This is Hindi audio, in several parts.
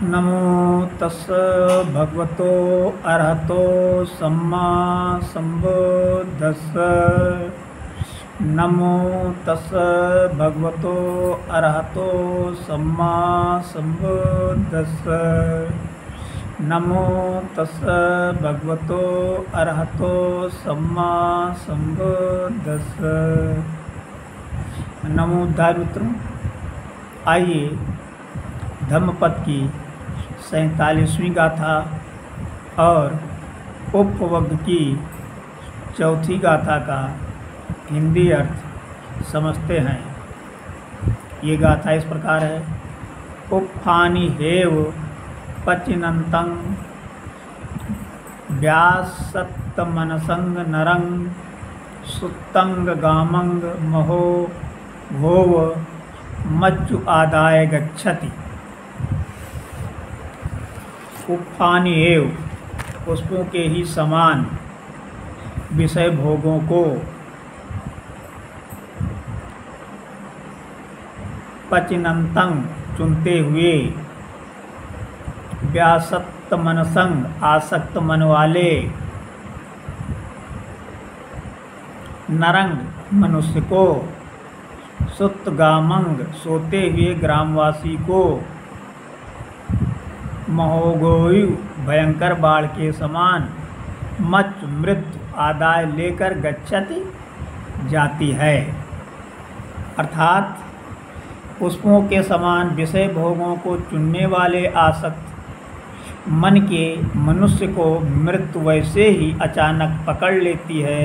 नमो तस्स भगवतो अरहतो सम्मा संबुद्धस्स। नमो तस्स भगवतो अरहतो सम्मा संबुद्धस्स। नमो तस्स भगवतो अरहतो सम्मा संबुद्धस्स। नमो उद्धार मित्रों, आइए धम्मपद की 47वीं गाथा और उपवर्ग की चौथी गाथा का हिंदी अर्थ समझते हैं। ये गाथा इस प्रकार है। उपफानि हेव पचिनन्तं व्यासत्तमनसंग नरंग सुत्तंग गामंग महो भोव मज्जु आदाय गच्छति। उपफानि एव पुष्पों के ही समान विषय भोगों को पचिनंतं चुनते हुए व्यासत्त मनसंग आसक्त मन वाले नरंग मनुष्य को सुत्तगामंग सोते हुए ग्रामवासी को महोगोयु भयंकर बाढ़ के समान मच मृत्यु आदाय लेकर गच्छति जाती है। अर्थात पुष्पों के समान विषय भोगों को चुनने वाले आसक्त मन के मनुष्य को मृत्यु वैसे ही अचानक पकड़ लेती है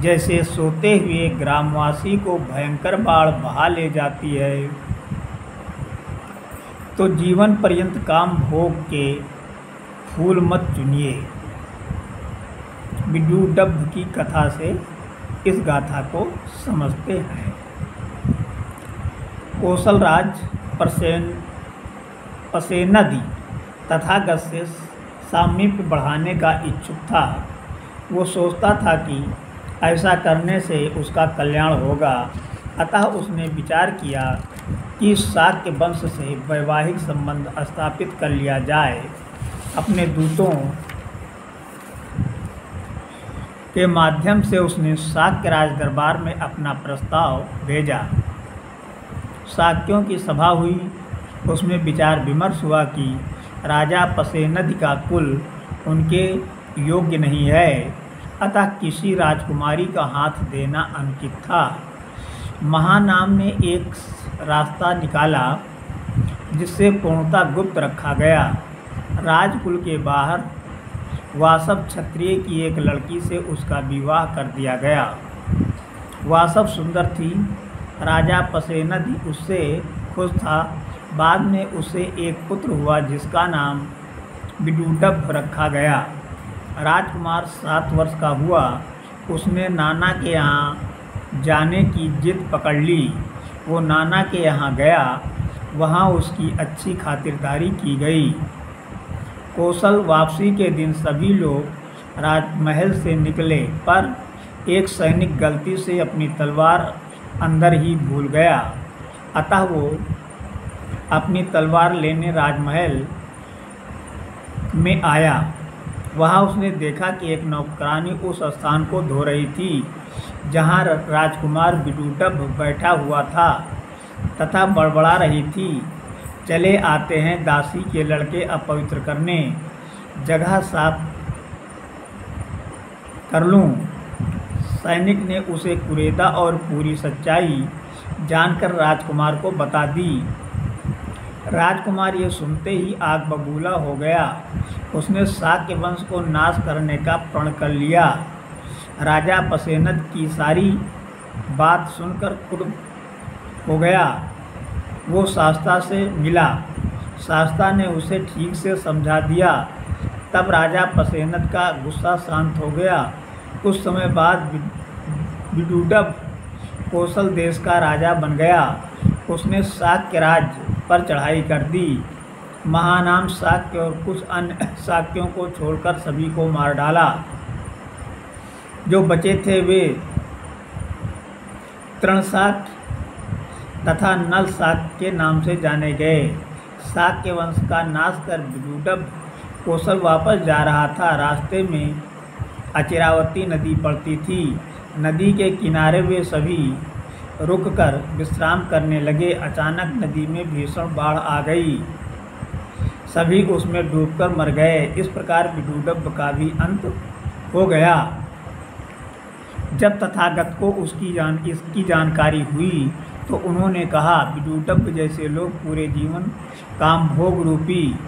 जैसे सोते हुए ग्रामवासी को भयंकर बाढ़ बहा ले जाती है। तो जीवन पर्यंत काम भोग के फूल मत चुनिए। विदूडभ की कथा से इस गाथा को समझते हैं। कौशलराज पसेनदी तथागत से सामीप्य बढ़ाने का इच्छुक था। वो सोचता था कि ऐसा करने से उसका कल्याण होगा। अतः उसने विचार किया कि शाक्य वंश से वैवाहिक संबंध स्थापित कर लिया जाए। अपने दूतों के माध्यम से उसने शाक्य राज दरबार में अपना प्रस्ताव भेजा। शाक्यों की सभा हुई। उसमें विचार विमर्श हुआ कि राजा पसेनदी का कुल उनके योग्य नहीं है, अतः किसी राजकुमारी का हाथ देना अनुचित था। महानाम ने एक रास्ता निकाला जिससे पूर्णतः गुप्त रखा गया। राजकुल के बाहर वासव क्षत्रिय की एक लड़की से उसका विवाह कर दिया गया। वासव सुंदर थी। राजा पसेनदी उससे खुश था। बाद में उसे एक पुत्र हुआ जिसका नाम विदूडभ रखा गया। राजकुमार 7 वर्ष का हुआ। उसने नाना के यहाँ जाने की जिद पकड़ ली। वो नाना के यहाँ गया। वहाँ उसकी अच्छी खातिरदारी की गई। कौशल वापसी के दिन सभी लोग राजमहल से निकले, पर एक सैनिक गलती से अपनी तलवार अंदर ही भूल गया। अतः वो अपनी तलवार लेने राजमहल में आया। वहाँ उसने देखा कि एक नौकरानी उस स्थान को धो रही थी जहाँ राजकुमार विदूडभ बैठा हुआ था तथा बड़बड़ा रही थी, चले आते हैं दासी के लड़के अपवित्र करने, जगह साफ कर लूँ। सैनिक ने उसे कुरेदा और पूरी सच्चाई जानकर राजकुमार को बता दी। राजकुमार ये सुनते ही आग बबूला हो गया। उसने शाक्य वंश को नाश करने का प्रण कर लिया। राजा पसेनद की सारी बात सुनकर क्रुद्ध हो गया। वो शास्ता से मिला। शास्ता ने उसे ठीक से समझा दिया। तब राजा पसेनद का गुस्सा शांत हो गया। कुछ समय बाद विदूडभ कौशल देश का राजा बन गया। उसने शाक्य राज्य पर चढ़ाई कर दी। महानाम शाक्य और कुछ अन्य शाक्यों को छोड़कर सभी को मार डाला। जो बचे थे वे तृणशाक तथा नलशाक के नाम से जाने गए। शाक्य वंश का नाश कर विदूडभ कौशल वापस जा रहा था। रास्ते में अचिरावती नदी पड़ती थी। नदी के किनारे वे सभी रुककर विश्राम करने लगे। अचानक नदी में भीषण बाढ़ आ गई। सभी उसमें डूबकर मर गए। इस प्रकार विदूडभ का भी अंत हो गया। जब तथागत को इसकी जानकारी हुई तो उन्होंने कहा, विदूडभ जैसे लोग पूरे जीवन काम भोग रूपी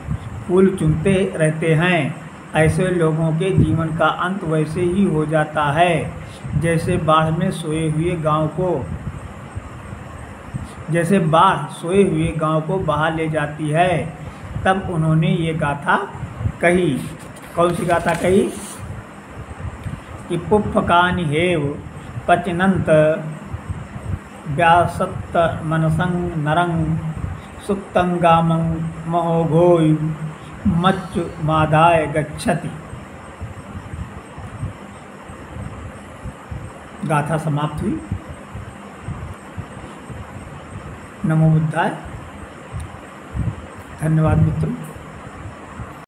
फूल चुनते रहते हैं। ऐसे लोगों के जीवन का अंत वैसे ही हो जाता है जैसे बाढ़ सोए हुए गांव को बहा ले जाती है। तब उन्होंने ये गाथा कही। कौन सी गाथा कही? कि पुप्फकानि हेव पचनंत व्यासत्त मनसंग नरंग सुप्तंगामं महोघोय मच्चु मादाय गच्छति। गाथा समाप्त हुई। नमो बुद्धाय। धन्यवाद मित्रों।